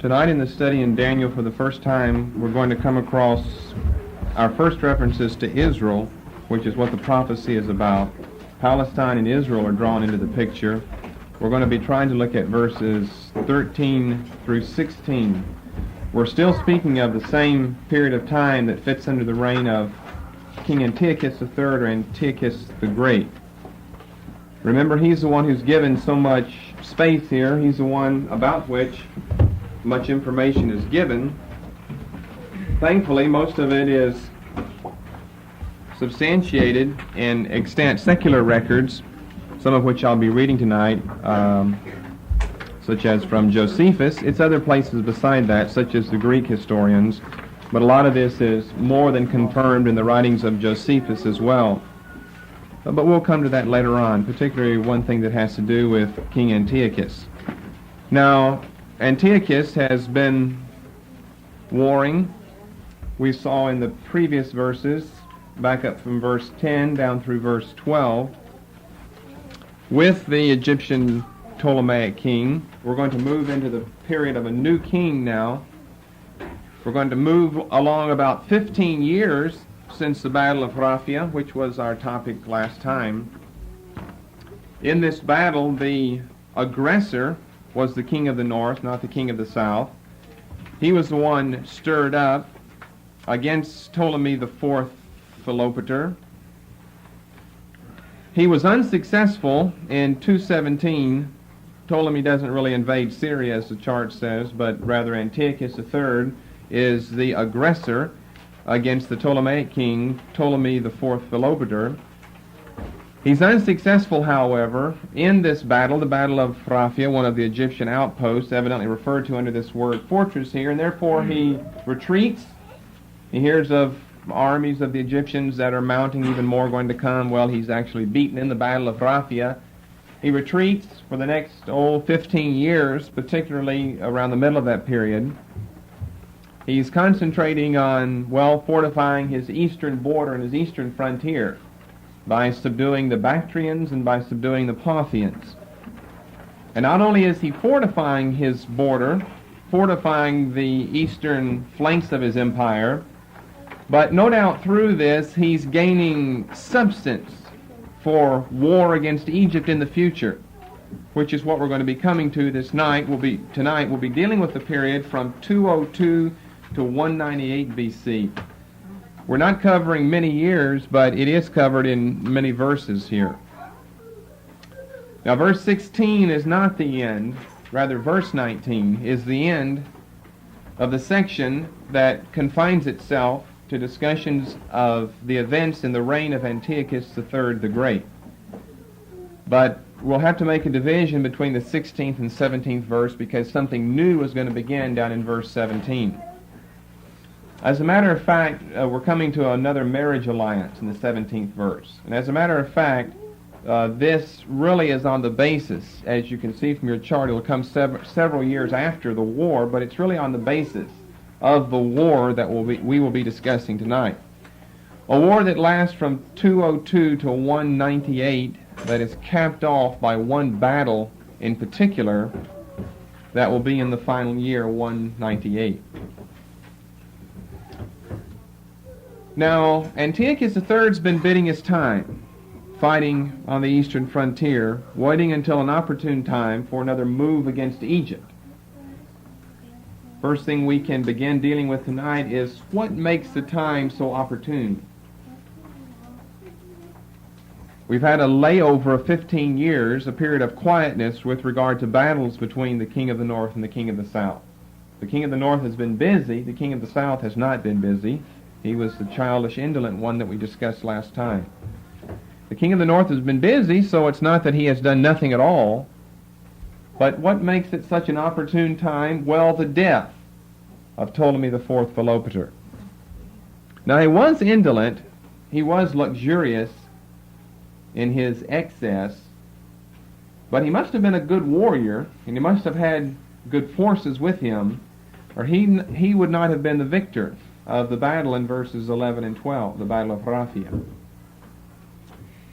Tonight in the study in Daniel, for the first time, we're going to come across our first references to Israel, which is what the prophecy is about. Palestine and Israel are drawn into the picture. We're going to be trying to look at verses 13 through 16. We're still speaking of the same period of time that fits under the reign of King Antiochus III, or Antiochus the Great. Remember, he's the one who's given so much space here. He's the one about which much information is given. Thankfully, most of it is substantiated in extant secular records, some of which I'll be reading tonight, such as from Josephus. It's other places beside that, such as the Greek historians, but a lot of this is more than confirmed in the writings of Josephus as well. But we'll come to that later on, particularly one thing that has to do with King Antiochus. Now, Antiochus has been warring. We saw in the previous verses, back up from verse 10 down through verse 12, with the Egyptian Ptolemaic king. We're going to move into the period of a new king now. We're going to move along about 15 years since the Battle of Raphia, which was our topic last time. In this battle, the aggressor was the king of the north, not the king of the south. He was the one stirred up against Ptolemy the fourth Philopater. He was unsuccessful in 217. Ptolemy doesn't really invade Syria, as the chart says, but rather Antiochus III is the aggressor against the Ptolemaic king, Ptolemy the fourth Philopater. He's unsuccessful, however, in this battle, the Battle of Raphia, one of the Egyptian outposts, evidently referred to under this word fortress here, and therefore he retreats. He hears of armies of the Egyptians that are mounting, even more going to come. Well, he's actually beaten in the Battle of Raphia. He retreats for the next 15 years, particularly around the middle of that period. He's concentrating on, fortifying his eastern border and his eastern frontier by subduing the Bactrians and by subduing the Parthians. And not only is he fortifying his border, fortifying the eastern flanks of his empire, but no doubt through this he's gaining substance for war against Egypt in the future, which is what we're going to be coming to tonight. We'll be dealing with the period from 202 to 198 BC. We're not covering many years, but it is covered in many verses here. Now, verse 16 is not the end. Rather, verse 19 is the end of the section that confines itself to discussions of the events in the reign of Antiochus III the Great. But we'll have to make a division between the 16th and 17th verse because something new is going to begin down in verse 17. As a matter of fact, we're coming to another marriage alliance in the 17th verse. And as a matter of fact, this really is on the basis, as you can see from your chart, it will come several years after the war, but it's really on the basis of the war that we will be discussing tonight. A war that lasts from 202 to 198, that is capped off by one battle in particular that will be in the final year, 198. Now, Antiochus III's been biding his time, fighting on the eastern frontier, waiting until an opportune time for another move against Egypt. First thing we can begin dealing with tonight is what makes the time so opportune. We've had a layover of 15 years, a period of quietness with regard to battles between the king of the north and the king of the south. The king of the north has been busy, the king of the south has not been busy. He was the childish, indolent one that we discussed last time. The king of the north has been busy, so it's not that he has done nothing at all. But what makes it such an opportune time? Well, the death of Ptolemy the fourth Philopater. Now, he was indolent, he was luxurious in his excess, but he must have been a good warrior, and he must have had good forces with him, or he would not have been the victor of the battle in verses 11 and 12, the Battle of Raphia.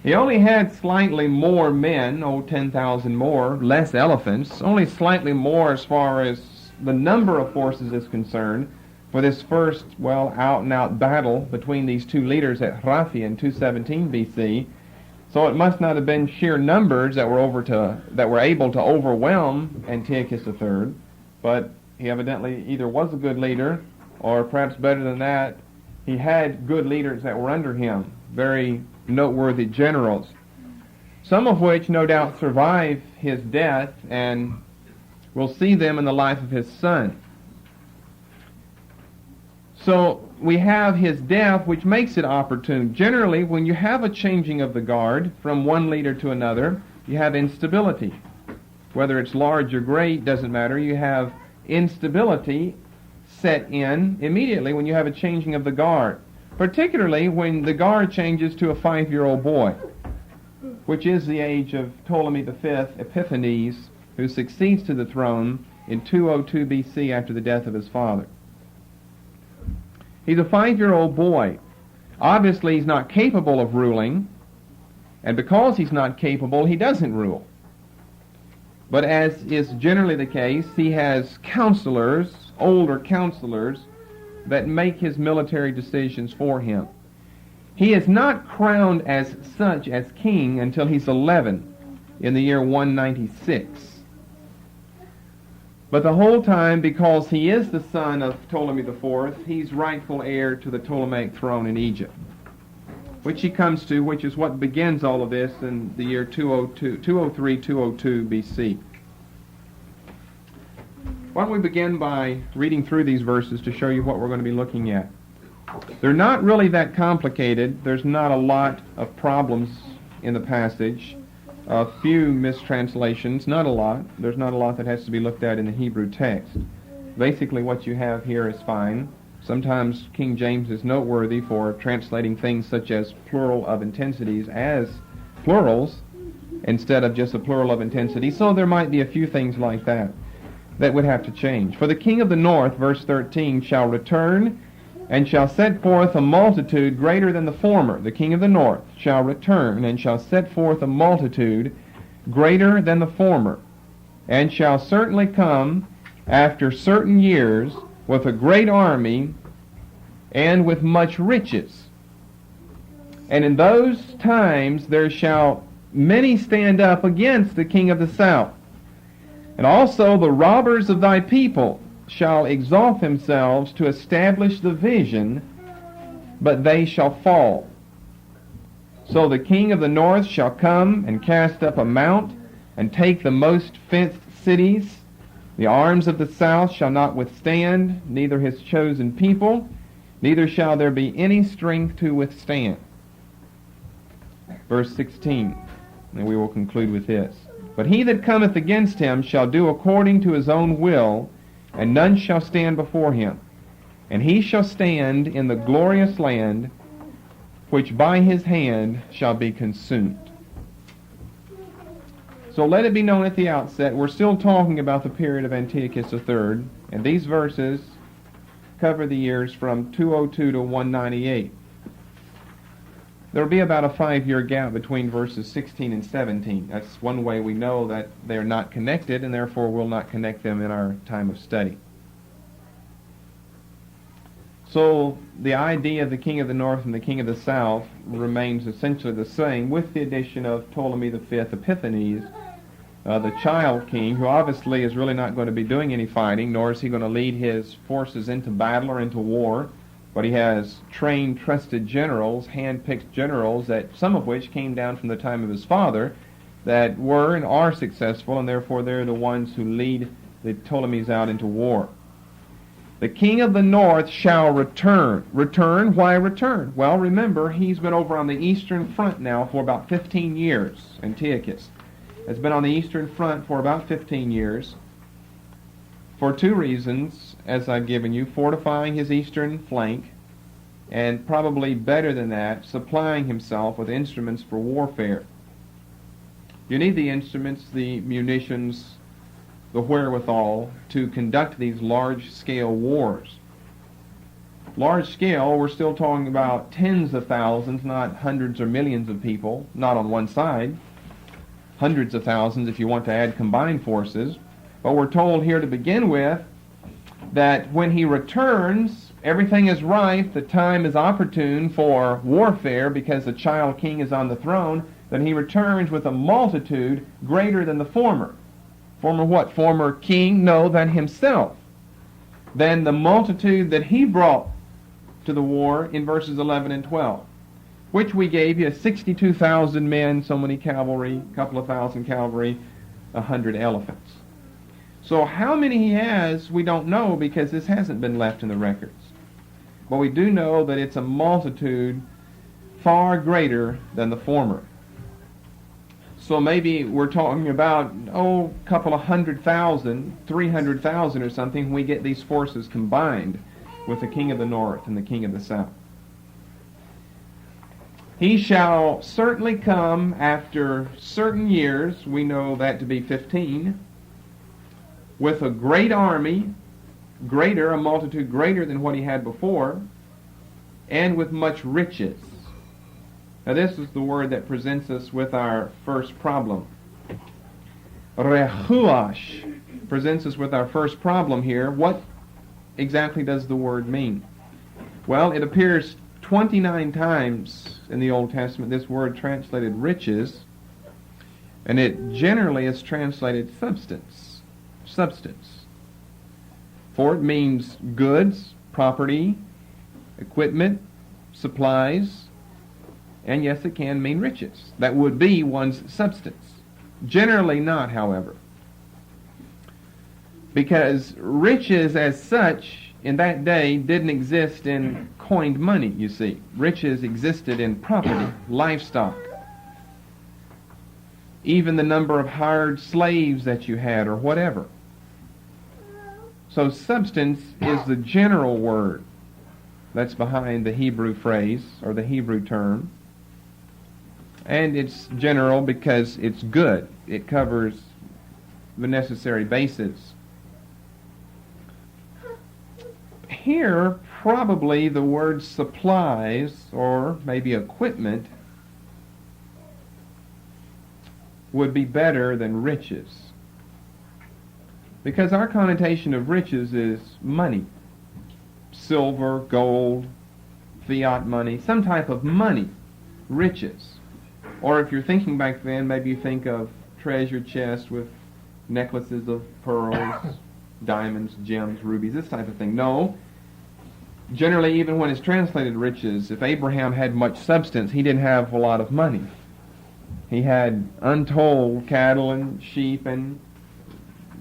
He only had slightly more men, 10,000 more, less elephants, only slightly more as far as the number of forces is concerned, for this first, out-and-out battle between these two leaders at Raphi in 217 BC, so it must not have been sheer numbers that were able to overwhelm Antiochus III, but he evidently either was a good leader, or perhaps better than that, he had good leaders that were under him, very noteworthy generals, some of which no doubt survive his death, and we'll see them in the life of his son. So we have his death, which makes it opportune. Generally, when you have a changing of the guard from one leader to another, you have instability. Whether it's large or great, doesn't matter. You have instability set in immediately when you have a changing of the guard, particularly when the guard changes to a 5-year-old boy, which is the age of Ptolemy V Epiphanes, who succeeds to the throne in 202 BC after the death of his father. He's a 5-year-old boy. Obviously, he's not capable of ruling, and because he's not capable, he doesn't rule. But as is generally the case, he has counselors, older counselors, that make his military decisions for him. He is not crowned as such as king until he's 11 in the year 196. But the whole time, because he is the son of Ptolemy IV, he's rightful heir to the Ptolemaic throne in Egypt, which he comes to, which is what begins all of this in the year 203-202 BC. Why don't we begin by reading through these verses to show you what we're going to be looking at. They're not really that complicated. There's not a lot of problems in the passage. A few mistranslations, not a lot. There's not a lot that has to be looked at in the Hebrew text. Basically what you have here is fine. Sometimes King James is noteworthy for translating things such as plural of intensities as plurals instead of just a plural of intensity. So there might be a few things like that would have to change. For the king of the north, verse 13, shall return and shall set forth a multitude greater than the former. The king of the north shall return and shall set forth a multitude greater than the former, and shall certainly come after certain years with a great army and with much riches. And in those times there shall many stand up against the king of the south. And also the robbers of thy people shall exalt themselves to establish the vision, but they shall fall. So the king of the north shall come and cast up a mount and take the most fenced cities. The arms of the south shall not withstand, neither his chosen people, neither shall there be any strength to withstand. Verse 16, and we will conclude with this. But he that cometh against him shall do according to his own will, and none shall stand before him. And he shall stand in the glorious land, which by his hand shall be consumed. So let it be known at the outset, we're still talking about the period of Antiochus III, and these verses cover the years from 202 to 198. There will be about a 5-year gap between verses 16 and 17. That's one way we know that they are not connected, and therefore we'll not connect them in our time of study. So the idea of the king of the north and the king of the south remains essentially the same, with the addition of Ptolemy V Epiphanes, the child king, who obviously is really not going to be doing any fighting, nor is he going to lead his forces into battle or into war. But he has trained, trusted generals, hand-picked generals, that some of which came down from the time of his father, that were and are successful, and therefore they're the ones who lead the Ptolemies out into war. The king of the north shall return. Return? Why return? Well, remember, he's been over on the eastern front now for about 15 years. Antiochus has been on the eastern front for about 15 years. For two reasons, as I've given you: fortifying his eastern flank, and probably better than that, supplying himself with instruments for warfare. You need the instruments, the munitions, the wherewithal to conduct these large-scale wars. Large-scale, we're still talking about tens of thousands, not hundreds or millions of people, not on one side. Hundreds of thousands if you want to add combined forces. But we're told here to begin with that when he returns, everything is right, the time is opportune for warfare because the child king is on the throne, that he returns with a multitude greater than the former. Former what? Former king? No, than himself. Than the multitude that he brought to the war in verses 11 and 12, which we gave you 62,000 men, so many cavalry, a couple of thousand cavalry, 100 elephants. So how many he has, we don't know because this hasn't been left in the records. But we do know that it's a multitude far greater than the former. So maybe we're talking about, a couple of 100,000, 300,000 or something when we get these forces combined with the king of the north and the king of the south. He shall certainly come after certain years, we know that to be 15, with a great army, a multitude greater than what he had before, and with much riches. Now this is the word that presents us with our first problem. Rehuash presents us with our first problem here. What exactly does the word mean? Well, it appears 29 times in the Old Testament, this word translated riches, and it generally is translated substance. For it means goods, property, equipment, supplies, and yes, it can mean riches. That would be one's substance. Generally not, however. Because riches as such in that day didn't exist in coined money, you see. Riches existed in property, livestock, even the number of hired slaves that you had or whatever. So substance is the general word that's behind the Hebrew phrase or the Hebrew term. And it's general because it's good. It covers the necessary bases. Here, probably the word supplies or maybe equipment would be better than riches. Because our connotation of riches is money. Silver, gold, fiat money, some type of money, riches. Or if you're thinking back then, maybe you think of treasure chests with necklaces of pearls, diamonds, gems, rubies, this type of thing. No. Generally, even when it's translated riches, if Abraham had much substance, he didn't have a lot of money. He had untold cattle and sheep and,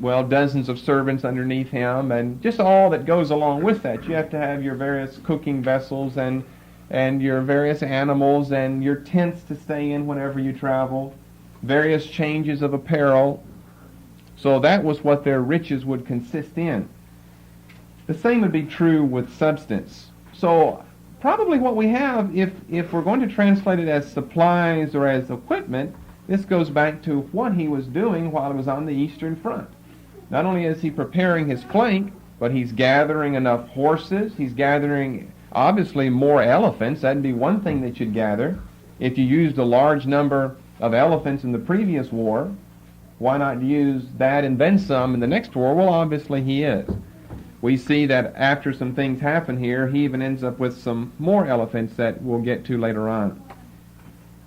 dozens of servants underneath him, and just all that goes along with that. You have to have your various cooking vessels and your various animals and your tents to stay in whenever you travel, various changes of apparel. So that was what their riches would consist in. The same would be true with substance. So probably what we have, if we're going to translate it as supplies or as equipment, this goes back to what he was doing while he was on the eastern front. Not only is he preparing his flank, but he's gathering enough horses, he's gathering obviously more elephants. That'd be one thing that you'd gather. If you used a large number of elephants in the previous war, why not use that and then some in the next war? Well, obviously he is. We see that after some things happen here, he even ends up with some more elephants that we'll get to later on.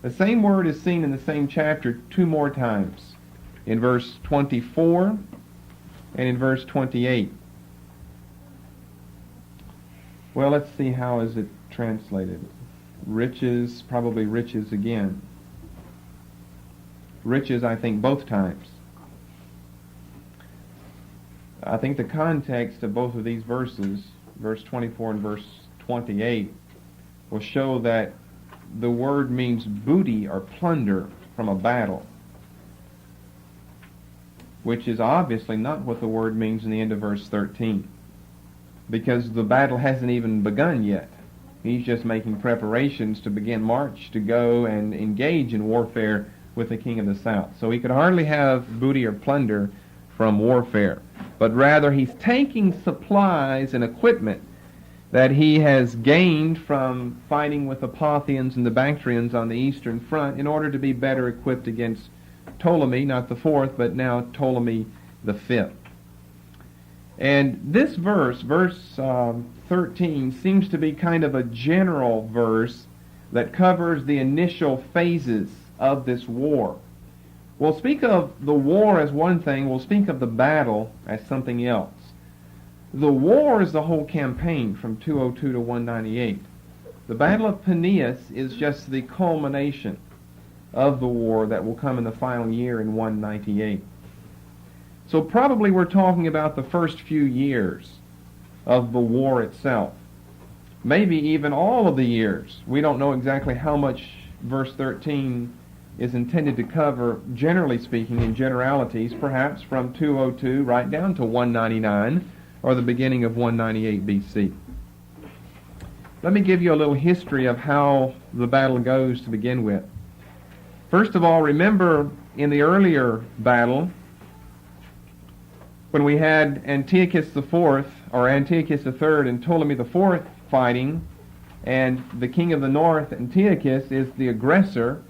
The same word is seen in the same chapter two more times, in verse 24 and in verse 28. Well, let's see how is it translated. Riches, probably riches again. Riches, I think, both times. I think the context of both of these verses, verse 24 and verse 28, will show that the word means booty or plunder from a battle, which is obviously not what the word means in the end of verse 13, because the battle hasn't even begun yet. He's just making preparations to begin march to go and engage in warfare with the king of the south. So he could hardly have booty or plunder from warfare, but rather he's taking supplies and equipment that he has gained from fighting with the Parthians and the Bactrians on the eastern front in order to be better equipped against Ptolemy, not the fourth, but now Ptolemy the fifth. And this verse, verse 13, seems to be kind of a general verse that covers the initial phases of this war. We'll speak of the war as one thing, we'll speak of the battle as something else. The war is the whole campaign from 202 to 198. The Battle of Paneas is just the culmination of the war that will come in the final year in 198. So probably we're talking about the first few years of the war itself. Maybe even all of the years. We don't know exactly how much verse 13 is intended to cover, generally speaking, in generalities, perhaps from 202 right down to 199 or the beginning of 198 BC. Let me give you a little history of how the battle goes to begin with. First of all, remember in the earlier battle, when we had Antiochus IV, or Antiochus III and Ptolemy IV fighting, and the king of the north, Antiochus, is the aggressor.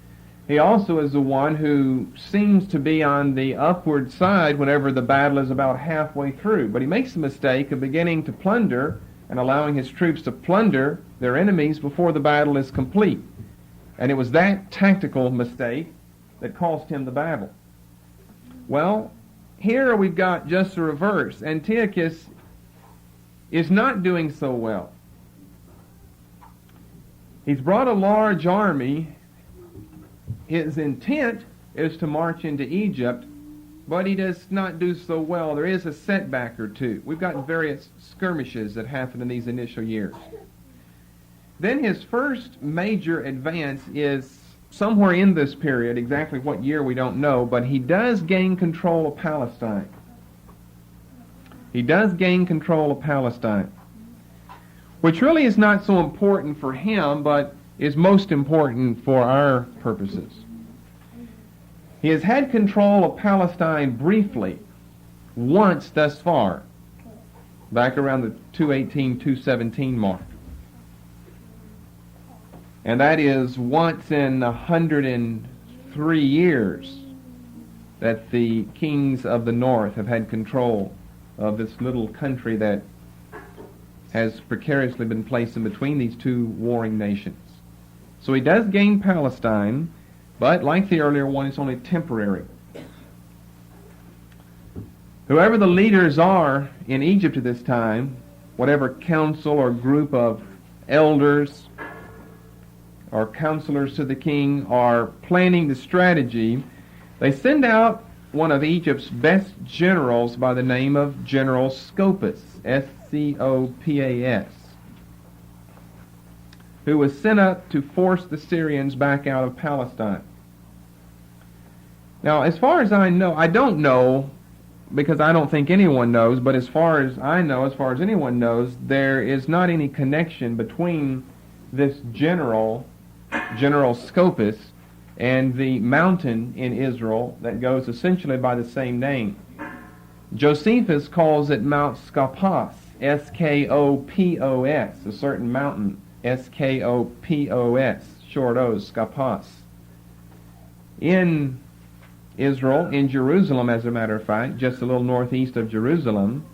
He also is the one who seems to be on the upward side whenever the battle is about halfway through. But he makes the mistake of beginning to plunder and allowing his troops to plunder their enemies before the battle is complete. And it was that tactical mistake that cost him the battle. Well, here we've got just the reverse. Antiochus is not doing so well. He's brought a large army. His intent is to march into Egypt, but he does not do so well. There is a setback or two. We've got various skirmishes that happen in these initial years. Then his first major advance is somewhere in this period, exactly what year we don't know, but he does gain control of Palestine. He does gain control of Palestine, which really is not so important for him, but is most important for our purposes. He has had control of Palestine briefly, once thus far, back around the 218, 217 mark. And that is once in 103 years that the kings of the north have had control of this little country that has precariously been placed in between these two warring nations. So he does gain Palestine, but like the earlier one, it's only temporary. Whoever the leaders are in Egypt at this time, whatever council or group of elders or counselors to the king are planning the strategy, they send out one of Egypt's best generals by the name of General Scopas, S-C-O-P-A-S, who was sent up to force the Syrians back out of Palestine. Now, as far as I know, I don't know, because I don't think anyone knows, but as far as I know, as far as anyone knows, there is not any connection between this General Scopas, and the mountain in Israel that goes essentially by the same name. Josephus calls it Mount Skopos, S-K-O-P-O-S, a certain mountain, S-K-O-P-O-S, short O's, Skopos. In Israel, in Jerusalem, as a matter of fact, just a little northeast of Jerusalem,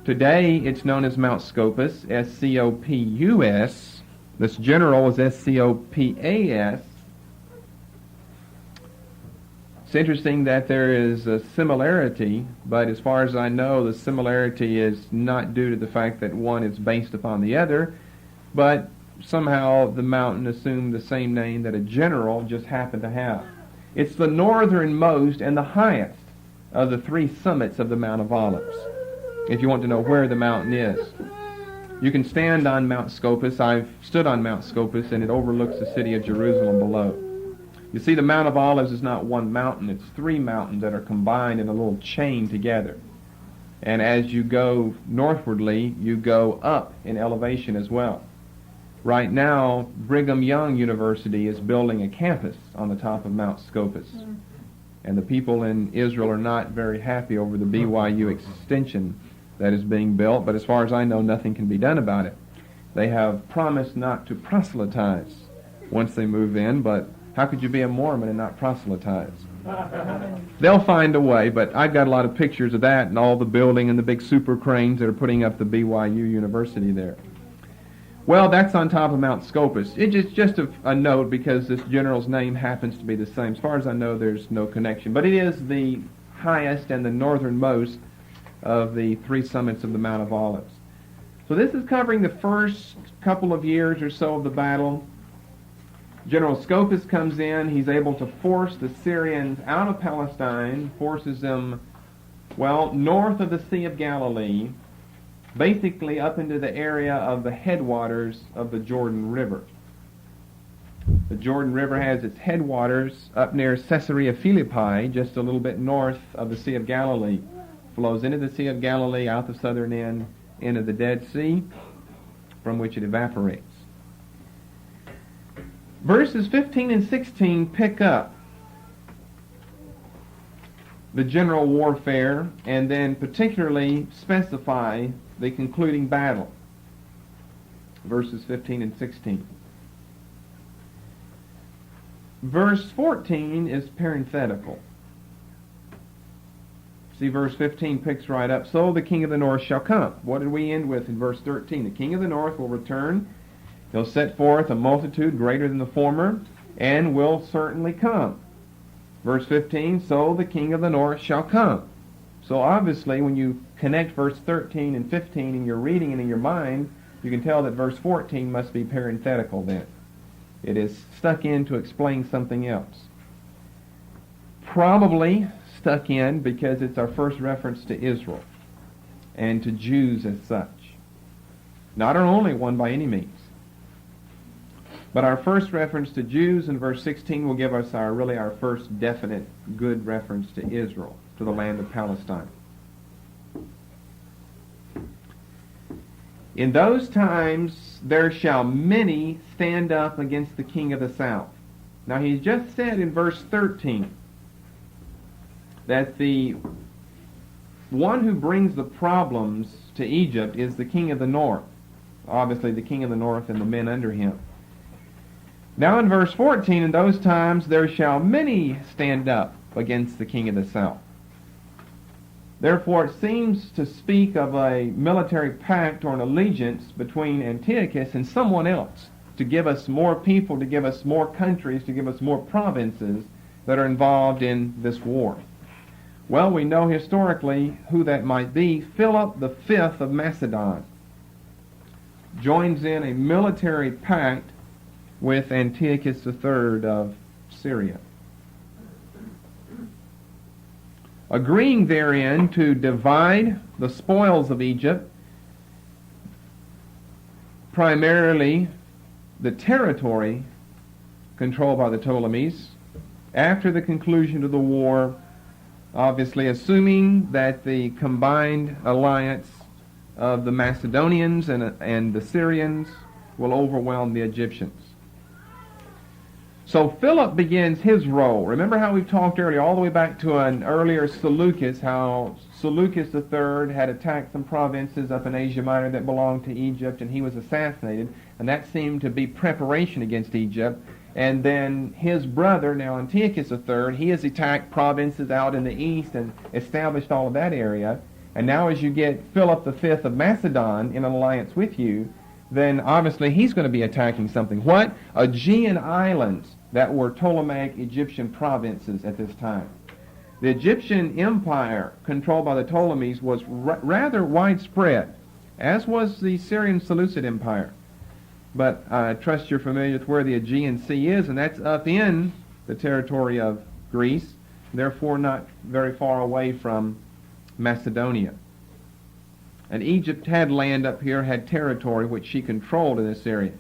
today it's known as Mount Scopus, S-C-O-P-U-S. This general is S-C-O-P-A-S. It's interesting that there is a similarity, but as far as I know, the similarity is not due to the fact that one is based upon the other, but somehow the mountain assumed the same name that a general just happened to have. It's the northernmost and the highest of the three summits of the Mount of Olives, if you want to know where the mountain is. You can stand on Mount Scopus. I've stood on Mount Scopus, and it overlooks the city of Jerusalem below. You see, the Mount of Olives is not one mountain. It's three mountains that are combined in a little chain together. And as you go northwardly, you go up in elevation as well. Right now, Brigham Young University is building a campus on the top of Mount Scopus. And the people in Israel are not very happy over the BYU extension that is being built, but as far as I know, nothing can be done about it. They have promised not to proselytize once they move in, but how could you be a Mormon and not proselytize? They'll find a way, but I've got a lot of pictures of that and all the building and the big super cranes that are putting up the BYU University there. Well, that's on top of Mount Scopus. It's just a note because this general's name happens to be the same. As far as I know, there's no connection. But it is the highest and the northernmost of the three summits of the Mount of Olives. So this is covering the first couple of years or so of the battle. General Scopus comes in. He's able to force the Syrians out of Palestine, forces them, well, north of the Sea of Galilee, basically up into the area of the headwaters of the Jordan River. The Jordan River has its headwaters up near Caesarea Philippi, just a little bit north of the Sea of Galilee. Flows into the Sea of Galilee, out the southern end, into the Dead Sea, from which it evaporates. Verses 15 and 16 pick up the general warfare and then particularly specify the concluding battle. Verses 15 and 16. Verse 14 is parenthetical. See, verse 15 picks right up. So the king of the north shall come. What did we end with in verse 13? The king of the north will return. He'll set forth a multitude greater than the former, and will certainly come. Verse 15, so the king of the north shall come. So obviously, when you connect verse 13 and 15 in your reading and in your mind, you can tell that verse 14 must be parenthetical then. It is stuck in to explain something else. Probably stuck in because it's our first reference to Israel and to Jews as such. Not our only one by any means. But our first reference to Jews in verse 16 will give us our first definite good reference to Israel, to the land of Palestine. In those times there shall many stand up against the king of the south. Now he just said in verse 13 that the one who brings the problems to Egypt is the king of the north. Obviously the king of the north and the men under him. Now in verse 14, in those times there shall many stand up against the king of the south. Therefore it seems to speak of a military pact or an allegiance between Antiochus and someone else to give us more people, to give us more countries, to give us more provinces that are involved in this war. Well, we know historically who that might be. Philip the Fifth of Macedon joins in a military pact with Antiochus III of Syria, agreeing therein to divide the spoils of Egypt, primarily the territory controlled by the Ptolemies, after the conclusion of the war, obviously assuming that the combined alliance of the Macedonians and the Syrians will overwhelm the Egyptians. So Philip begins his role. Remember how we talked earlier, all the way back to an earlier Seleucus, how Seleucus III had attacked some provinces up in Asia Minor that belonged to Egypt, and he was assassinated, and that seemed to be preparation against Egypt. And then his brother, now Antiochus III, he has attacked provinces out in the east and established all of that area. And now as you get Philip V of Macedon in an alliance with you, then obviously he's going to be attacking something. What? Aegean islands that were Ptolemaic Egyptian provinces at this time. The Egyptian empire controlled by the Ptolemies was rather widespread, as was the Syrian Seleucid Empire. But I trust you're familiar with where the Aegean Sea is, and that's up in the territory of Greece, therefore not very far away from Macedonia. And Egypt had land up here, had territory which she controlled in this area.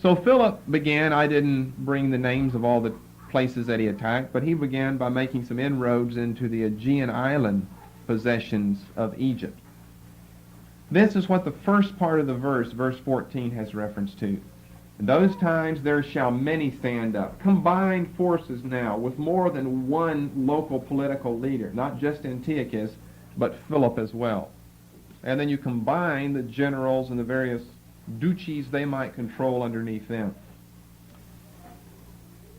So Philip began, I didn't bring the names of all the places that he attacked, but he began by making some inroads into the Aegean island possessions of Egypt. This is what the first part of the verse 14, has reference to. In those times there shall many stand up. Combined forces now with more than one local political leader, not just Antiochus, but Philip as well. And then you combine the generals and the various duchies they might control underneath them.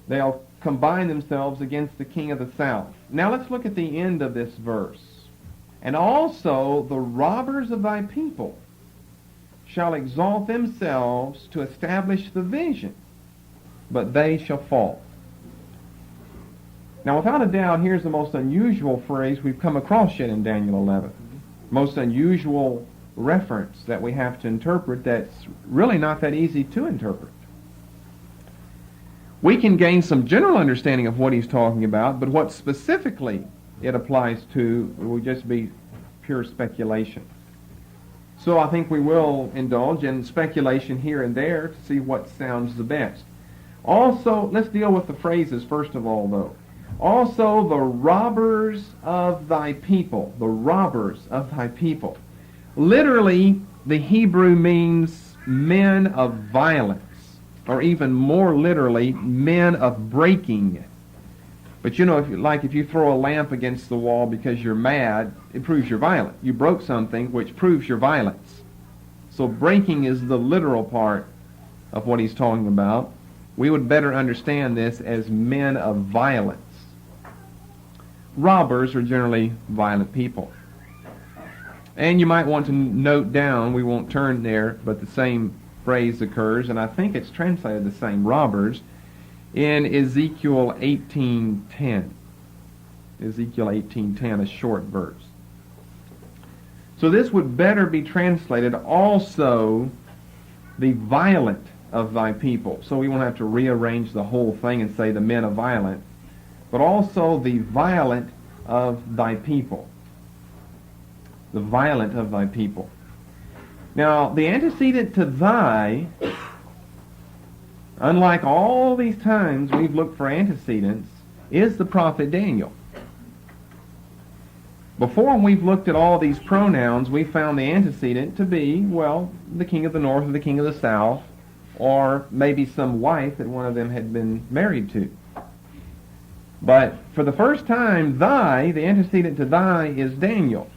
They'll combine themselves against the king of the south. Now let's look at the end of this verse. And also the robbers of thy people shall exalt themselves to establish the vision, but they shall fall. Now, without a doubt, here's the most unusual phrase we've come across yet in Daniel 11. Most unusual reference that we have to interpret that's really not that easy to interpret. We can gain some general understanding of what he's talking about, but what specifically it applies to will just be pure speculation. So I think we will indulge in speculation here and there to see what sounds the best. Also, let's deal with the phrases first of all, though. Also, the robbers of thy people. The robbers of thy people. Literally, the Hebrew means men of violence, or even more literally, men of breaking. But you know, if you throw a lamp against the wall because you're mad, it proves you're violent. You broke something which proves your violence. So breaking is the literal part of what he's talking about. We would better understand this as men of violence. Robbers are generally violent people. And you might want to note down, we won't turn there, but the same phrase occurs, and I think it's translated the same, robbers, in Ezekiel 18:10. Ezekiel 18:10, a short verse. So this would better be translated also the violent of thy people. So we won't have to rearrange the whole thing and say the men of violence, but also the violent of thy people. The violent of thy people. Now, the antecedent to thy, unlike all these times we've looked for antecedents, is the prophet Daniel. Before we've looked at all these pronouns, we found the antecedent to be, well, the king of the north or the king of the south, or maybe some wife that one of them had been married to. But for the first time, thy, the antecedent to thy, is Daniel.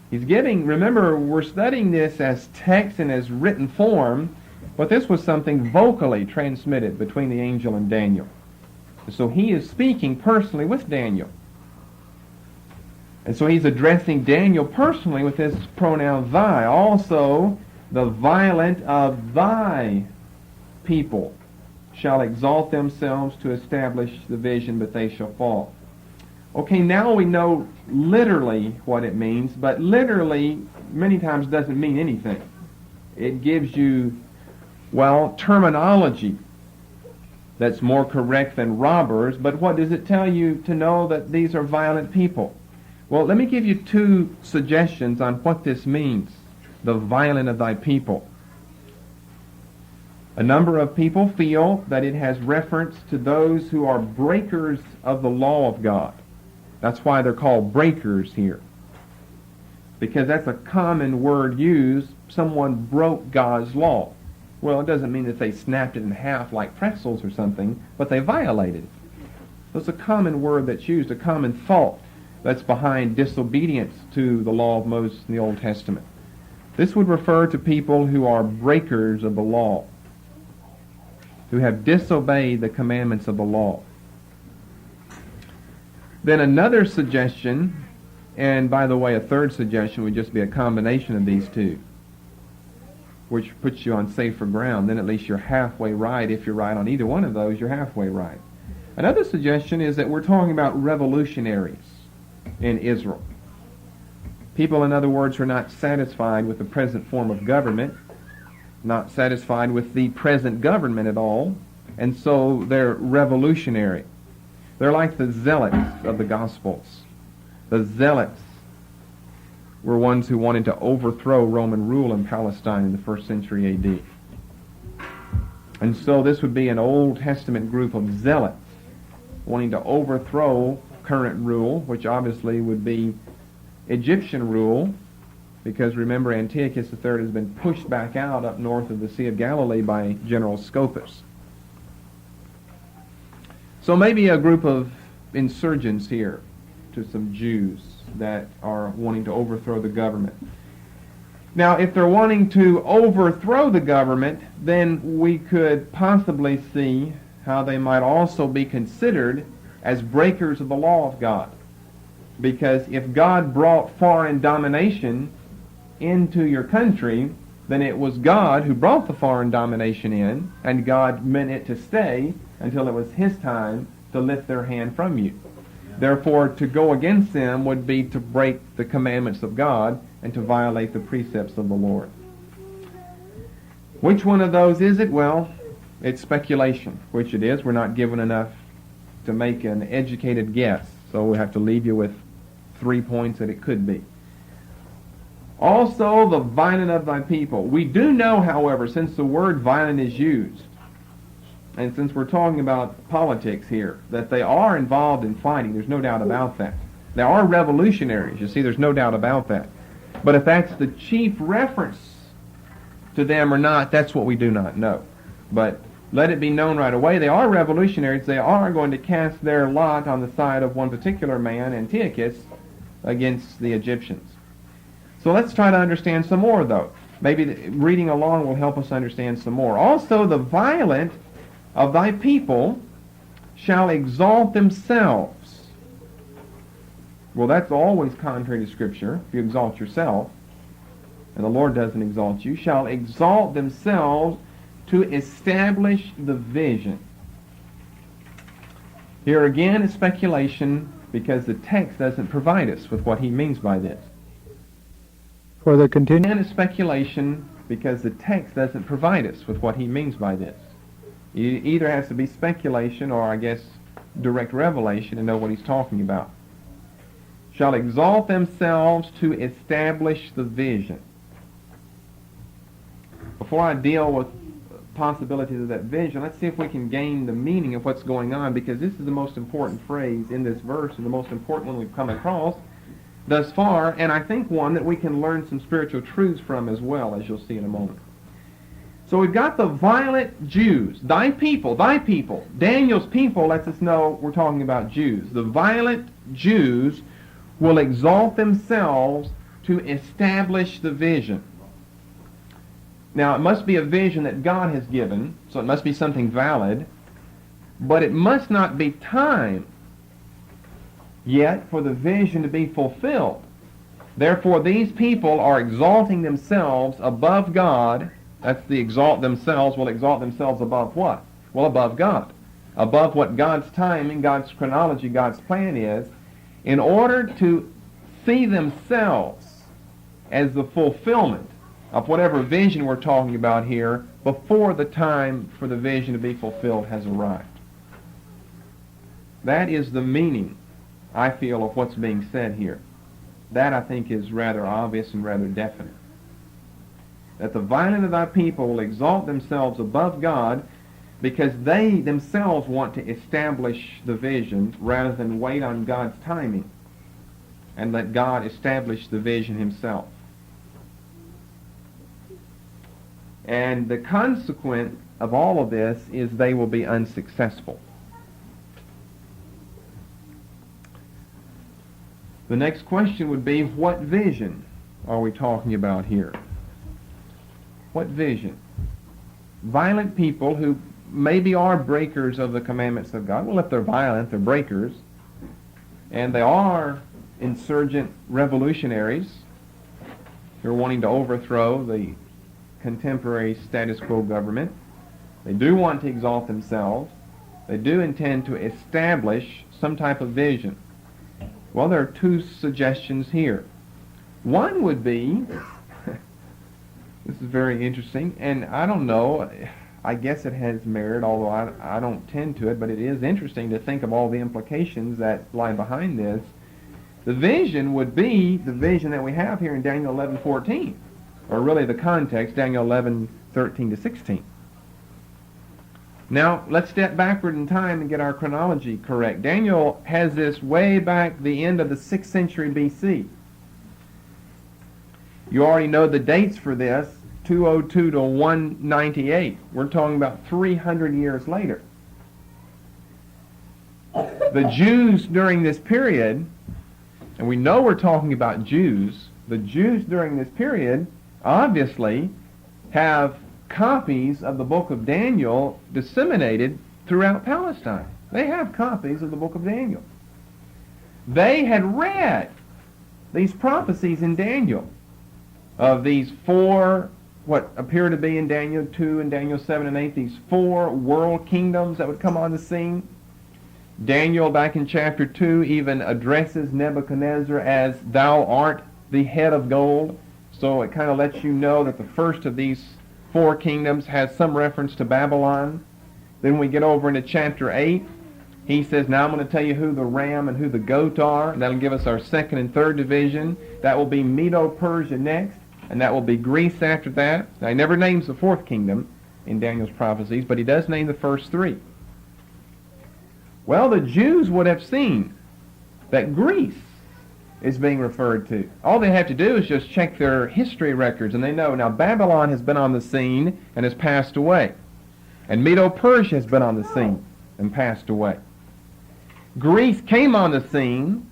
He's giving, remember, we're studying this as text and as written form, but this was something vocally transmitted between the angel and Daniel. So he is speaking personally with Daniel. And so he's addressing Daniel personally with this pronoun thy. Also, the violent of thy people shall exalt themselves to establish the vision, but they shall fall. Okay, now we know literally what it means, but literally many times doesn't mean anything. It gives you, well, terminology that's more correct than robbers, but what does it tell you to know that these are violent people? Well, let me give you two suggestions on what this means, the violent of thy people. A number of people feel that it has reference to those who are breakers of the law of God. That's why they're called breakers here. Because that's a common word used. Someone broke God's law. Well, it doesn't mean that they snapped it in half like pretzels or something, but they violated it. That's a common word that's used, a common thought that's behind disobedience to the law of Moses in the Old Testament. This would refer to people who are breakers of the law, who have disobeyed the commandments of the law. Then another suggestion, and by the way, a third suggestion would just be a combination of these two, which puts you on safer ground. Then at least you're halfway right. If you're right on either one of those, you're halfway right. Another suggestion is that we're talking about revolutionaries in Israel. People, in other words, who are not satisfied with the present form of government, not satisfied with the present government at all, and so they're revolutionary. They're like the zealots of the Gospels. The zealots were ones who wanted to overthrow Roman rule in Palestine in the 1st century A.D. And so this would be an Old Testament group of zealots wanting to overthrow current rule, which obviously would be Egyptian rule, because remember Antiochus III has been pushed back out up north of the Sea of Galilee by General Scopas. So maybe a group of insurgents here to some Jews that are wanting to overthrow the government. Now, if they're wanting to overthrow the government, then we could possibly see how they might also be considered as breakers of the law of God. Because if God brought foreign domination into your country, then it was God who brought the foreign domination in, and God meant it to stay until it was His time to lift their hand from you. Therefore, to go against them would be to break the commandments of God and to violate the precepts of the Lord. Which one of those is it? Well, it's speculation. Which it is. We're not given enough to make an educated guess, so we have to leave you with 3 points that it could be. Also, the violent of thy people. We do know, however, since the word violent is used, and since we're talking about politics here, that they are involved in fighting. There's no doubt about that. They are revolutionaries. You see, there's no doubt about that. But if that's the chief reference to them or not, that's what we do not know. But let it be known right away, they are revolutionaries. They are going to cast their lot on the side of one particular man, Antiochus, against the Egyptians. So let's try to understand some more, though. Maybe reading along will help us understand some more. Also, the violent of thy people shall exalt themselves. Well, that's always contrary to Scripture. If you exalt yourself, and the Lord doesn't exalt you, shall exalt themselves to establish the vision. Here again is speculation, because the text doesn't provide us with what he means by this. For the continued Again is speculation, because the text doesn't provide us with what he means by this. It either has to be speculation or, I guess, direct revelation to know what he's talking about. Shall exalt themselves to establish the vision. Before I deal with possibilities of that vision, let's see if we can gain the meaning of what's going on, because this is the most important phrase in this verse and the most important one we've come across thus far, and I think one that we can learn some spiritual truths from as well, as you'll see in a moment. So we've got the violent Jews. Thy people, thy people. Daniel's people lets us know we're talking about Jews. The violent Jews will exalt themselves to establish the vision. Now, it must be a vision that God has given, so it must be something valid, but it must not be time yet for the vision to be fulfilled. Therefore, these people are exalting themselves above God. That's the exalt themselves. Will exalt themselves above what? Well, above God. Above what God's timing, God's chronology, God's plan is, in order to see themselves as the fulfillment of whatever vision we're talking about here before the time for the vision to be fulfilled has arrived. That is the meaning, I feel, of what's being said here. That, I think, is rather obvious and rather definite. That the violent of thy people will exalt themselves above God because they themselves want to establish the vision rather than wait on God's timing and let God establish the vision himself. And the consequence of all of this is they will be unsuccessful. The next question would be, what vision are we talking about here? What vision? Violent people who maybe are breakers of the commandments of God. Well, if they're violent, they're breakers. And they are insurgent revolutionaries who are wanting to overthrow the contemporary status quo government. They do want to exalt themselves. They do intend to establish some type of vision. Well, there are two suggestions here. One would be, this is very interesting, and I don't know, I guess it has merit, although I don't tend to it, but it is interesting to think of all the implications that lie behind this. The vision would be the vision that we have here in Daniel 11:14, or really the context, Daniel 11:13 to 16. Now, let's step backward in time and get our chronology correct. Daniel has this way back the end of the 6th century BC. You already know the dates for this, 202 to 198. We're talking about 300 years later. The Jews during this period, and we know we're talking about Jews, the Jews during this period obviously have copies of the book of Daniel disseminated throughout Palestine. They have copies of the book of Daniel. They had read these prophecies in Daniel of these four, what appear to be in Daniel 2 and Daniel 7 and 8, these four world kingdoms that would come on the scene. Daniel, back in chapter 2, even addresses Nebuchadnezzar as, "Thou art the head of gold." So it kind of lets you know that the first of these four kingdoms has some reference to Babylon. Then we get over into chapter 8. He says, now I'm going to tell you who the ram and who the goat are. And that'll give us our second and third division. That will be Medo-Persia next, and that will be Greece after that. Now, he never names the fourth kingdom in Daniel's prophecies, but he does name the first three. Well, the Jews would have seen that Greece is being referred to. All they have to do is just check their history records, and they know now Babylon has been on the scene and has passed away. And Medo-Persia has been on the scene and passed away. Greece came on the scene.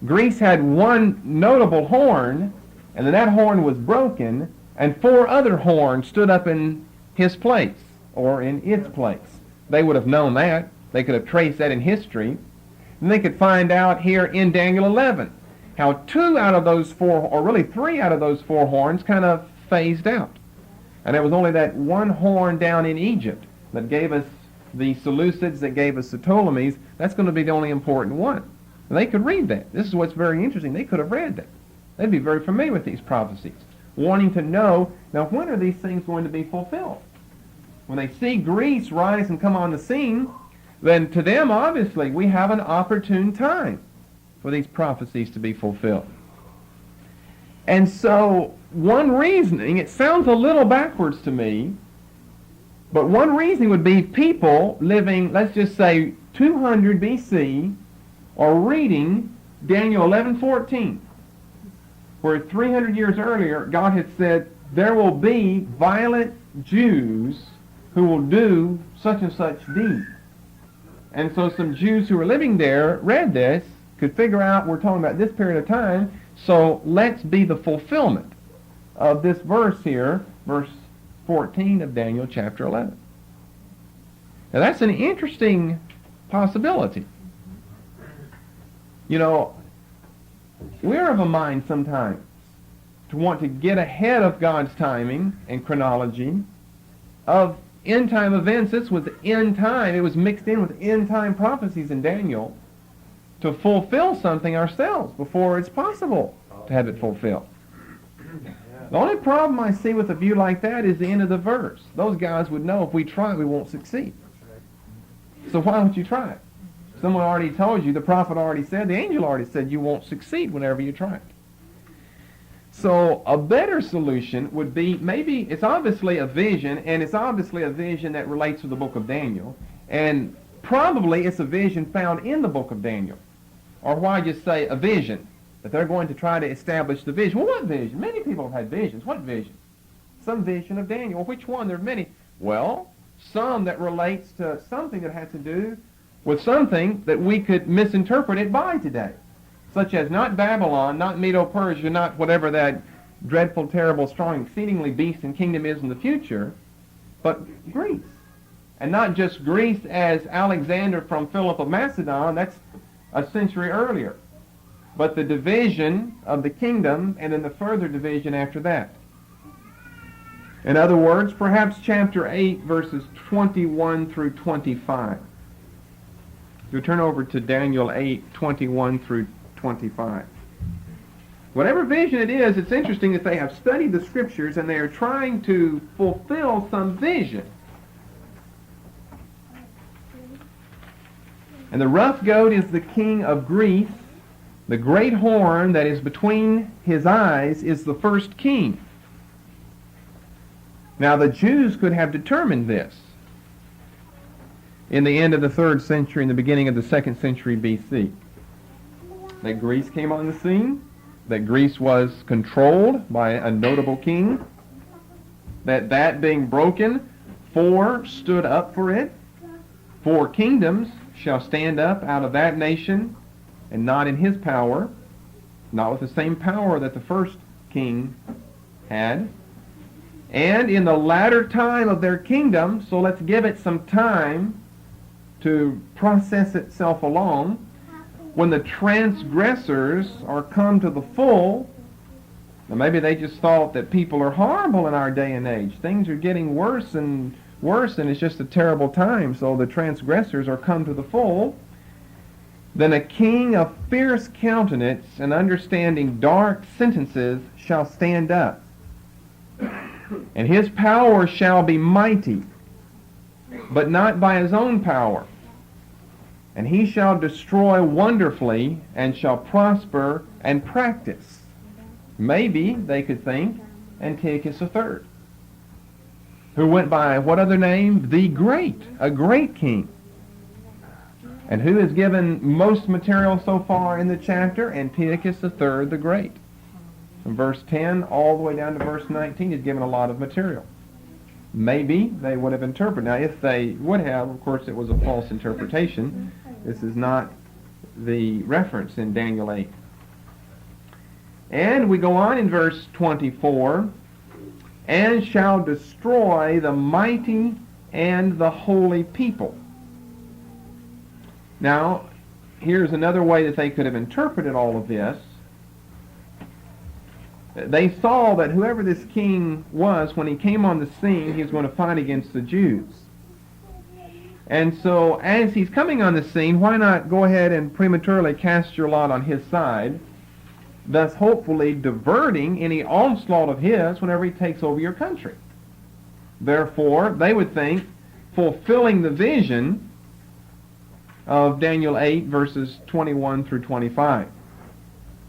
Greece had one notable horn, and then that horn was broken, and four other horns stood up in his place, or in its place. They would have known that. They could have traced that in history. And they could find out here in Daniel 11 how two out of those four, or really three out of those four horns kind of phased out. And it was only that one horn down in Egypt that gave us the Seleucids, that gave us the Ptolemies. That's going to be the only important one. And they could read that. This is what's very interesting. They could have read that. They'd be very familiar with these prophecies, wanting to know, now when are these things going to be fulfilled? When they see Greece rise and come on the scene, then to them, obviously, we have an opportune time for these prophecies to be fulfilled. And so, one reasoning, it sounds a little backwards to me, but one reasoning would be people living, let's just say, 200 BC, or reading Daniel 11:14, where 300 years earlier, God had said, there will be violent Jews who will do such and such deed. And so some Jews who were living there read this, could figure out we're talking about this period of time, so let's be the fulfillment of this verse here, verse 14 of Daniel chapter 11. Now that's an interesting possibility. You know, we're of a mind sometimes to want to get ahead of God's timing and chronology of end-time events. This was end time. It was mixed in with end-time prophecies in Daniel to fulfill something ourselves before it's possible to have it fulfilled. The only problem I see with a view like that is the end of the verse. Those guys would know if we try, we won't succeed. So why don't you try it? Someone already told you, the prophet already said, the angel already said you won't succeed whenever you try it. So a better solution would be, maybe it's obviously a vision, and it's obviously a vision that relates to the book of Daniel, and probably it's a vision found in the book of Daniel. Or why just say a vision, that they're going to try to establish the vision. Well, what vision? Many people have had visions. What vision? Some vision of Daniel. Well, which one? There are many. Well, some that relates to something that has to do with something that we could misinterpret it by today, such as not Babylon, not Medo-Persia, not whatever that dreadful, terrible, strong, exceedingly beast and kingdom is in the future, but Greece. And not just Greece as Alexander from Philip of Macedon, that's a century earlier, but the division of the kingdom and then the further division after that. In other words, perhaps chapter 8, verses 21 through 25. You turn over to Daniel 8, 21 through 25. Whatever vision it is, it's interesting that they have studied the scriptures and they are trying to fulfill some vision. And the rough goat is the king of Greece. The great horn that is between his eyes is the first king. Now the Jews could have determined this in the end of the 3rd century and the beginning of the 2nd century BC. That Greece came on the scene, that Greece was controlled by a notable king, that being broken, 4 stood up for it. 4 kingdoms shall stand up out of that nation, and not in his power, not with the same power that the first king had. And in the latter time of their kingdom, so let's give it some time, to process itself along. When the transgressors are come to the full, now maybe they just thought that people are horrible in our day and age. Things are getting worse and worse, and it's just a terrible time. So the transgressors are come to the full. Then a king of fierce countenance and understanding dark sentences shall stand up, and his power shall be mighty, but not by his own power. And he shall destroy wonderfully, and shall prosper and practice. Maybe they could think Antiochus III, who went by what other name? The Great, a great king. And who is given most material so far in the chapter? Antiochus III the Great. From verse 10 all the way down to verse 19 is given a lot of material. Maybe they would have interpreted. Now, if they would have, of course, it was a false interpretation. This is not the reference in Daniel 8. And we go on in verse 24, and shall destroy the mighty and the holy people. Now, here's another way that they could have interpreted all of this. They saw that whoever this king was, when he came on the scene, he was going to fight against the Jews. And so, as he's coming on the scene, why not go ahead and prematurely cast your lot on his side, thus hopefully diverting any onslaught of his whenever he takes over your country. Therefore, they would think, fulfilling the vision of Daniel 8, verses 21 through 25.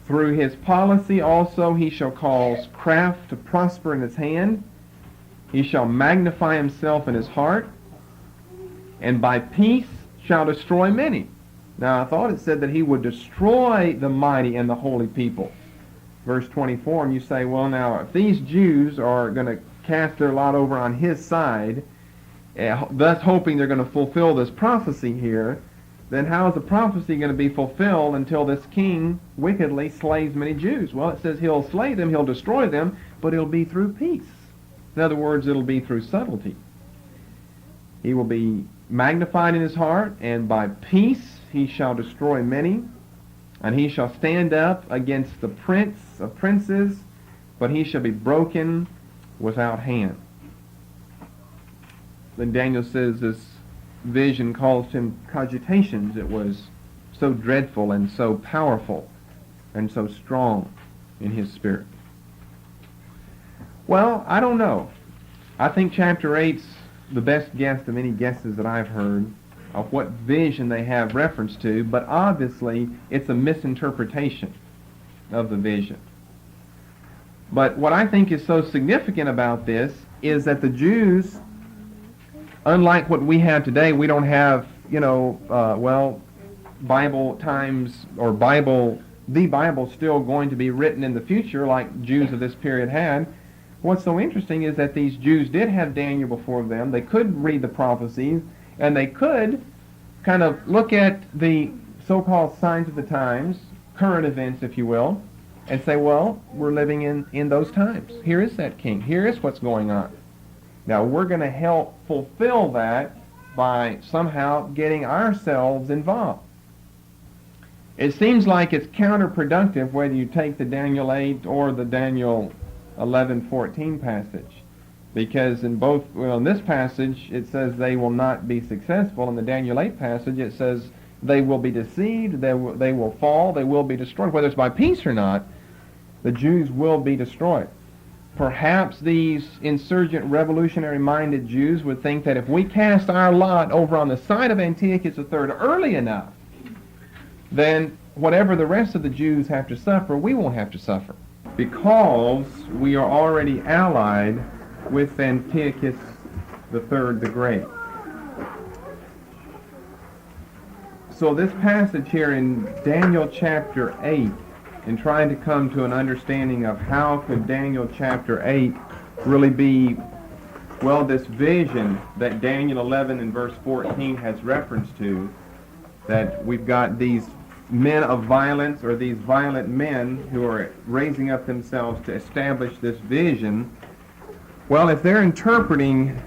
Through his policy also he shall cause craft to prosper in his hand. He shall magnify himself in his heart, and by peace shall destroy many. Now I thought it said that he would destroy the mighty and the holy people. Verse 24, and you say, well now, if these Jews are going to cast their lot over on his side, thus hoping they're going to fulfill this prophecy here, then how is the prophecy going to be fulfilled until this king wickedly slays many Jews? Well, it says he'll slay them, he'll destroy them, but it'll be through peace. In other words, it'll be through subtlety. He will be magnified in his heart, and by peace he shall destroy many, and he shall stand up against the prince of princes, but he shall be broken without hand. Then Daniel says this vision caused him cogitations. It was so dreadful and so powerful and so strong in his spirit. Well, I don't know. I think chapter 8's the best guess of any guesses that I've heard of what vision they have reference to, but obviously it's a misinterpretation of the vision. But what I think is so significant about this is that the Jews, unlike what we have today, we don't have, Bible times or the Bible still going to be written in the future like Jews of this period had. What's so interesting is that these Jews did have Daniel before them. They could read the prophecies, and they could kind of look at the so-called signs of the times, current events, if you will, and say, well, we're living in those times. Here is that king. Here is what's going on. Now, we're going to help fulfill that by somehow getting ourselves involved. It seems like it's counterproductive whether you take the Daniel 8 or the Daniel 11:14 passage, because in this passage it says they will not be successful. In the Daniel 8 passage it says they will be deceived, they will fall, they will be destroyed. Whether it's by peace or not, the Jews will be destroyed. Perhaps these insurgent, revolutionary-minded Jews would think that if we cast our lot over on the side of Antiochus III early enough, then whatever the rest of the Jews have to suffer, we won't have to suffer, because we are already allied with Antiochus III the Great. So this passage here in Daniel chapter 8, in trying to come to an understanding of how could Daniel chapter 8 really be, this vision that Daniel 11 and verse 14 has reference to, that we've got these men of violence, or these violent men who are raising up themselves to establish this vision. Well, if they're interpreting,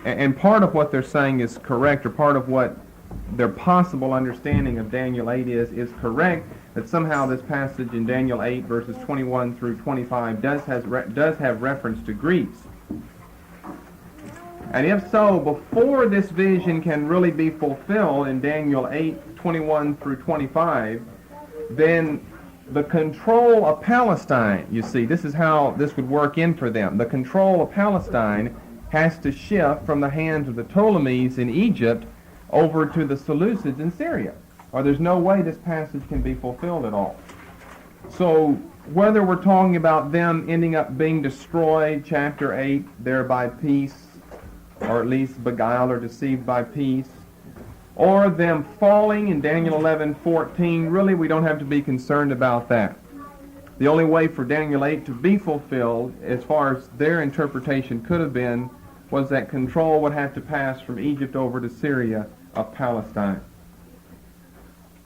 and part of what they're saying is correct, or part of what their possible understanding of Daniel 8 is correct, that somehow this passage in Daniel 8 verses 21 through 25 does have reference to Greeks. And if so, before this vision can really be fulfilled in Daniel 8, 21 through 25, then the control of Palestine, you see, this is how this would work in for them. The control of Palestine has to shift from the hands of the Ptolemies in Egypt over to the Seleucids in Syria, or there's no way this passage can be fulfilled at all. So whether we're talking about them ending up being destroyed, chapter 8, there by peace, or at least beguiled or deceived by peace, or them falling in Daniel 11:14, really we don't have to be concerned about that. The only way for Daniel 8 to be fulfilled, as far as their interpretation could have been, was that control would have to pass from Egypt over to Syria of Palestine.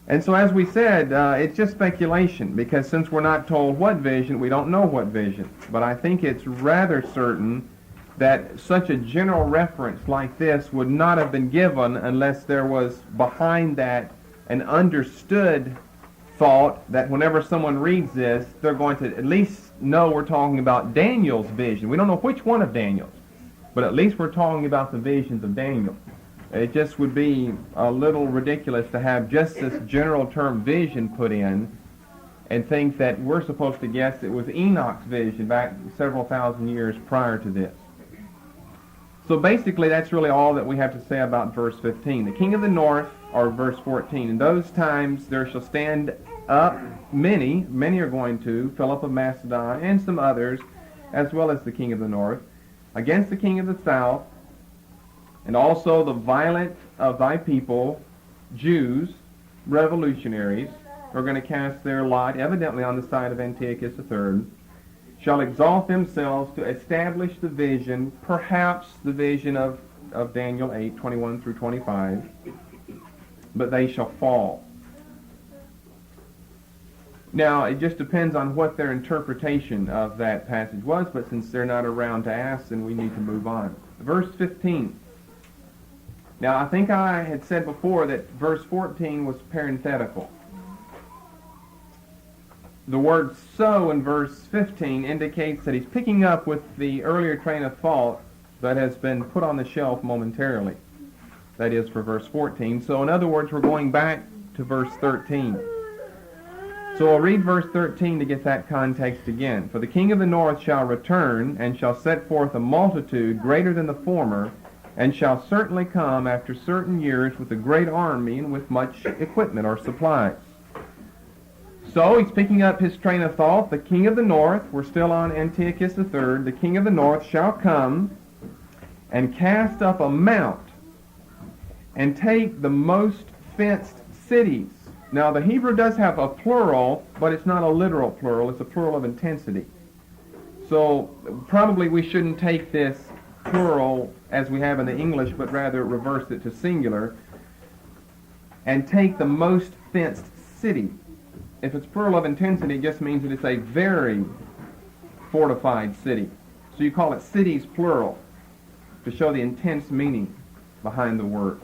And so as we said, it's just speculation, because since we're not told what vision, we don't know what vision. But I think it's rather certain that such a general reference like this would not have been given unless there was behind that an understood thought that whenever someone reads this, they're going to at least know we're talking about Daniel's vision. We don't know which one of Daniel's, but at least we're talking about the visions of Daniel. It just would be a little ridiculous to have just this general term vision put in and think that we're supposed to guess it was Enoch's vision back several thousand years prior to this. So basically, that's really all that we have to say about verse 15. The king of the north, or verse 14, in those times there shall stand up many are going to, Philip of Macedon and some others, as well as the king of the north, against the king of the south, and also the violent of thy people, Jews, revolutionaries, are going to cast their lot, evidently on the side of Antiochus III, shall exalt themselves to establish the vision, perhaps the vision of Daniel 8, 21 through 25, but they shall fall. Now, it just depends on what their interpretation of that passage was, but since they're not around to ask, then we need to move on. Verse 15. Now, I think I had said before that verse 14 was parenthetical. The word so in verse 15 indicates that he's picking up with the earlier train of thought that has been put on the shelf momentarily. That is for verse 14. So in other words, we're going back to verse 13. So I'll read verse 13 to get that context again. For the king of the north shall return, and shall set forth a multitude greater than the former, and shall certainly come after certain years with a great army and with much equipment or supplies. So he's picking up his train of thought. The king of the north, we're still on Antiochus III, the king of the north shall come and cast up a mount and take the most fenced cities. Now the Hebrew does have a plural, but it's not a literal plural. It's a plural of intensity. So probably we shouldn't take this plural as we have in the English, but rather reverse it to singular. And take the most fenced city. If it's plural of intensity, it just means that it's a very fortified city. So you call it cities plural to show the intense meaning behind the word.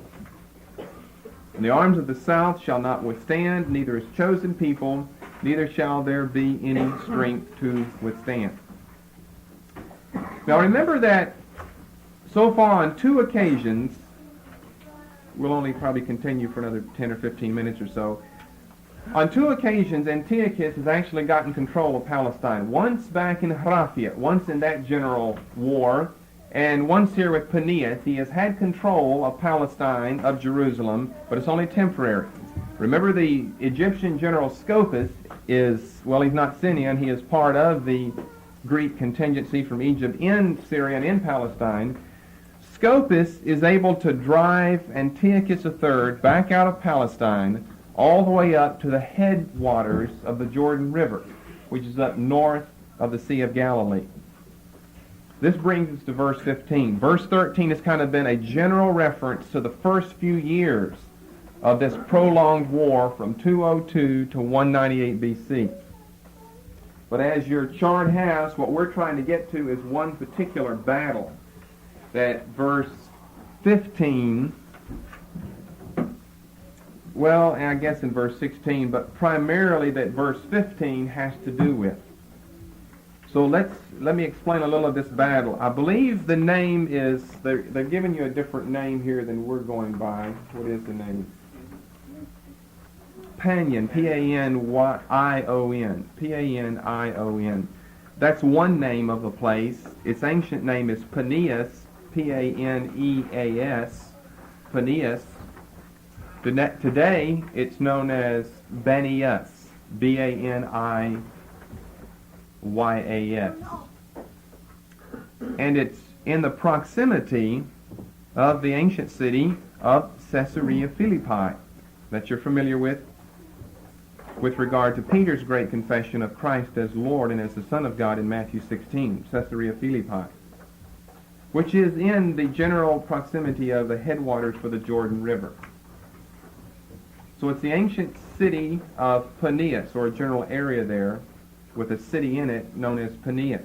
And the arms of the south shall not withstand, neither his chosen people, neither shall there be any strength to withstand. Now remember that so far on two occasions, we'll only probably continue for another 10 or 15 minutes or so, on two occasions, Antiochus has actually gotten control of Palestine. Once back in Raphia, once in that general war, and once here with Paneas. He has had control of Palestine, of Jerusalem, but it's only temporary. Remember, the Egyptian general Scopas is, well, he's not Syrian. He is part of the Greek contingency from Egypt in Syria and in Palestine. Scopas is able to drive Antiochus III back out of Palestine all the way up to the headwaters of the Jordan River, which is up north of the Sea of Galilee. This brings us to verse 15. Verse 13 has kind of been a general reference to the first few years of this prolonged war from 202 to 198 BC. But as your chart has, what we're trying to get to is one particular battle that verse 15 well, and I guess in verse 16, but primarily that verse 15 has to do with. So let me explain a little of this battle. I believe the name is, they're giving you a different name here than we're going by. What is the name? Panion, P-A-N-Y-I-O-N, P-A-N-I-O-N. That's one name of a place. Its ancient name is Paneas, P-A-N-E-A-S, Paneas. Today, it's known as Banias, B-A-N-I-Y-A-S. And it's in the proximity of the ancient city of Caesarea Philippi that you're familiar with regard to Peter's great confession of Christ as Lord and as the Son of God in Matthew 16, Caesarea Philippi, which is in the general proximity of the headwaters for the Jordan River. So it's the ancient city of Paneas, or a general area there, with a city in it known as Paneas.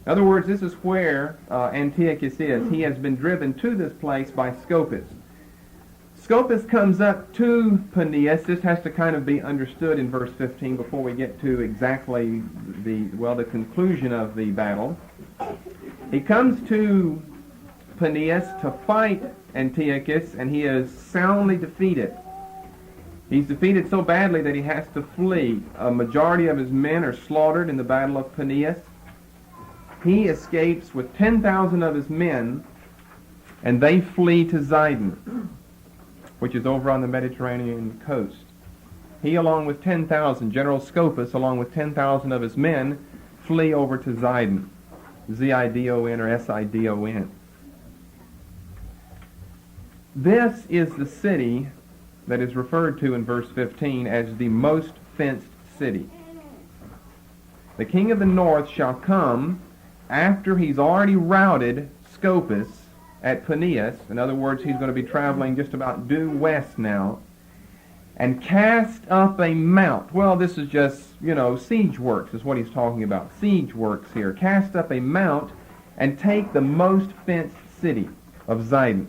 In other words, this is where Antiochus is. He has been driven to this place by Scopas. Scopas comes up to Paneas. This has to kind of be understood in verse 15 before we get to exactly the conclusion of the battle. He comes to Paneas to fight Antiochus, and he is soundly defeated. He's defeated so badly that he has to flee. A majority of his men are slaughtered in the Battle of Paneas. He escapes with 10,000 of his men, and they flee to Zidon, which is over on the Mediterranean coast. He, along with 10,000, General Scopas, along with 10,000 of his men, flee over to Zidon, Z-I-D-O-N or S-I-D-O-N. This is the city that is referred to in verse 15 as the most fenced city. The king of the north shall come after he's already routed Scopas at Paneas. In other words, he's going to be traveling just about due west now, and cast up a mount. Well, this is just, siege works is what he's talking about. Siege works here. Cast up a mount and take the most fenced city of Zidon.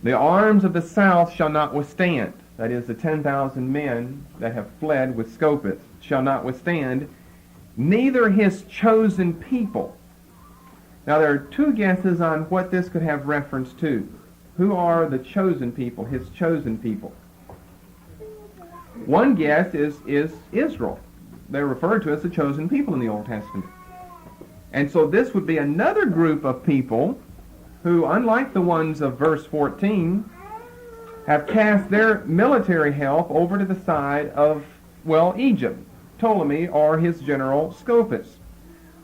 The arms of the south shall not withstand. That is, the 10,000 men that have fled with Scopas shall not withstand, neither his chosen people. Now, there are two guesses on what this could have reference to. Who are the chosen people, his chosen people? One guess is Israel. They're referred to as the chosen people in the Old Testament. And so this would be another group of people who, unlike the ones of verse 14, have cast their military help over to the side of, Egypt, Ptolemy, or his general Scopas.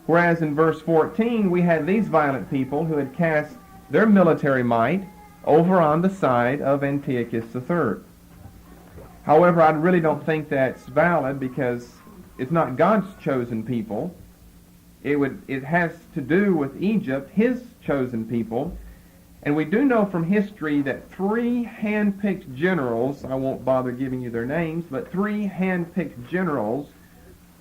Whereas in verse 14, we had these violent people who had cast their military might over on the side of Antiochus III. However, I really don't think that's valid, because it's not God's chosen people. It has to do with Egypt, his chosen people. And we do know from history that 3 hand-picked generals, I won't bother giving you their names, but 3 hand-picked generals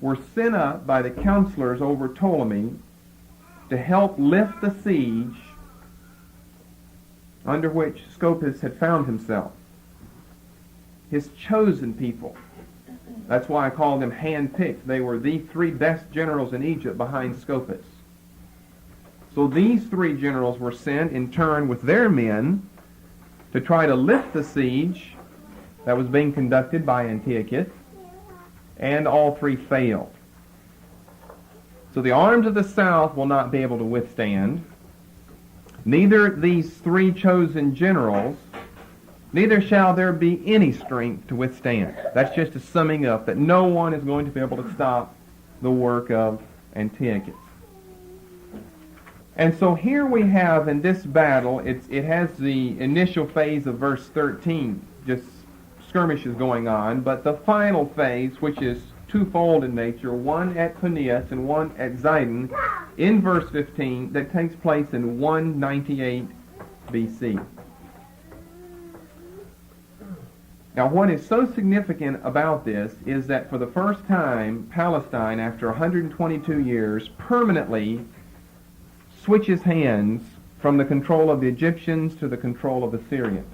were sent up by the counselors over Ptolemy to help lift the siege under which Scopas had found himself. His chosen people. That's why I call them hand-picked. They were the 3 best generals in Egypt behind Scopas. So these 3 generals were sent in turn with their men to try to lift the siege that was being conducted by Antiochus, and all 3 failed. So the arms of the south will not be able to withstand. Neither these 3 chosen generals, neither shall there be any strength to withstand. That's just a summing up, that no one is going to be able to stop the work of Antiochus. And so here we have in this battle, it has the initial phase of verse 13, just skirmishes going on, but the final phase, which is twofold in nature, one at Paneas and one at Zidon, in verse 15, that takes place in 198 BC. Now, what is so significant about this is that for the first time, Palestine, after 122 years, permanently switches hands from the control of the Egyptians to the control of the Syrians.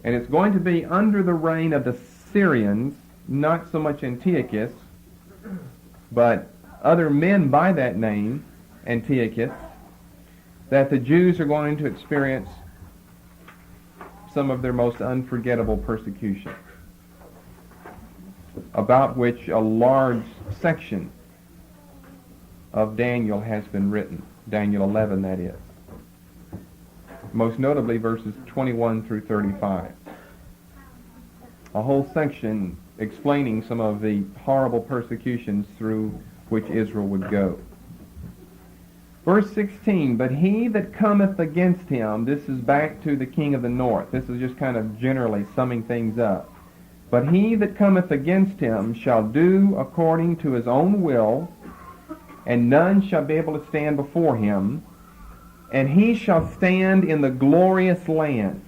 And it's going to be under the reign of the Syrians, not so much Antiochus, but other men by that name, Antiochus, that the Jews are going to experience some of their most unforgettable persecution, about which a large section of Daniel has been written. Daniel 11, that is. Most notably verses 21 through 35. A whole section explaining some of the horrible persecutions through which Israel would go. Verse 16, but he that cometh against him, this is back to the king of the north. This is just kind of generally summing things up. But he that cometh against him shall do according to his own will, and none shall be able to stand before him, and he shall stand in the glorious land.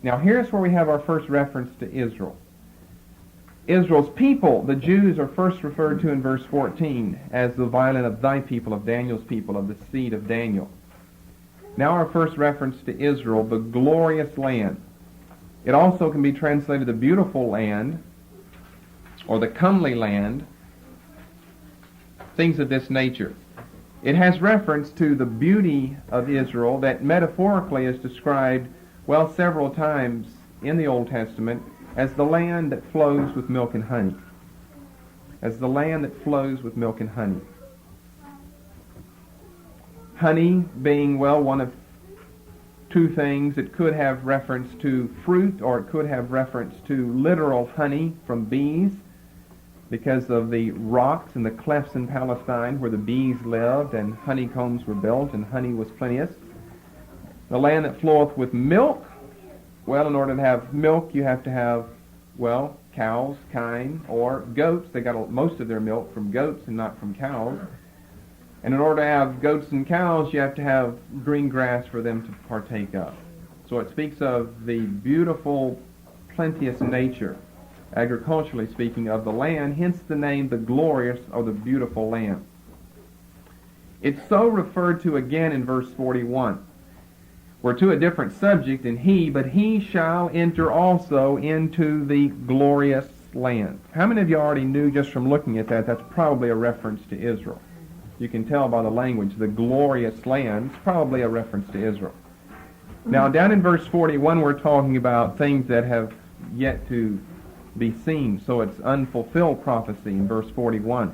Now here's where we have our first reference to Israel. Israel's people, the Jews, are first referred to in verse 14 as the violent of thy people, of Daniel's people, of the seed of Daniel. Now our first reference to Israel, the glorious land. It also can be translated the beautiful land, or the comely land, things of this nature. It has reference to the beauty of Israel that metaphorically is described, well, several times in the Old Testament as the land that flows with milk and honey. As the land that flows with milk and honey. Honey being, well, one of two things. It could have reference to fruit, or it could have reference to literal honey from bees, because of the rocks and the clefts in Palestine where the bees lived and honeycombs were built and honey was plenteous. The land that floweth with milk, well, in order to have milk you have to have, well, cows, kine, or goats. They got most of their milk from goats and not from cows. And in order to have goats and cows, you have to have green grass for them to partake of. So it speaks of the beautiful, plenteous nature, agriculturally speaking, of the land, hence the name the glorious or the beautiful land. It's so referred to again in verse 41. We're to a different subject in he, but he shall enter also into the glorious land. How many of you already knew just from looking at that that's probably a reference to Israel? You can tell by the language, the glorious land is probably a reference to Israel. Now down in verse 41 we're talking about things that have yet to be seen, so it's unfulfilled prophecy in verse 41.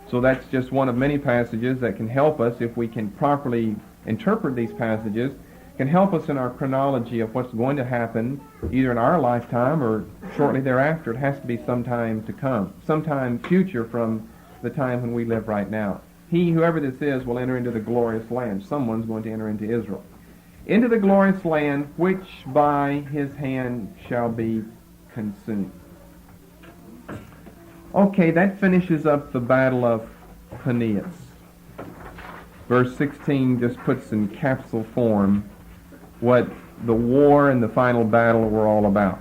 So that's just one of many passages that can help us, if we can properly interpret these passages, can help us in our chronology of what's going to happen either in our lifetime or shortly thereafter. It has to be sometime to come, sometime future from the time when we live right now. He, whoever this is, will enter into the glorious land. Someone's going to enter into Israel. Into the glorious land, which by his hand shall be consumed. Okay, that finishes up the Battle of Paneas. Verse 16 just puts in capsule form what the war and the final battle were all about.